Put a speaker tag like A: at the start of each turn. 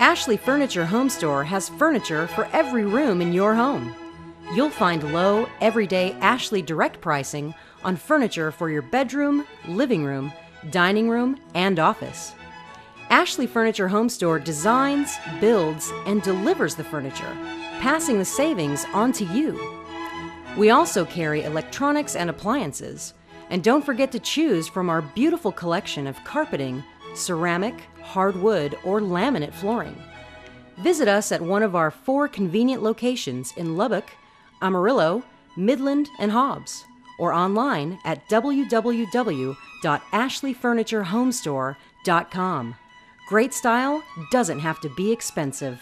A: Ashley Furniture Home Store has furniture for every room in your home. You'll find low, everyday Ashley direct pricing on furniture for your bedroom, living room, dining room, and office. Ashley Furniture Home Store designs, builds, and delivers the furniture, passing the savings on to you. We also carry electronics and appliances, and don't forget to choose from our beautiful collection of carpeting, ceramic, hardwood, or laminate flooring. Visit us at one of our 4 convenient locations in Lubbock, Amarillo, Midland, and Hobbs, or online at www.ashleyfurnitureHomestore.com. Great style doesn't have to be expensive.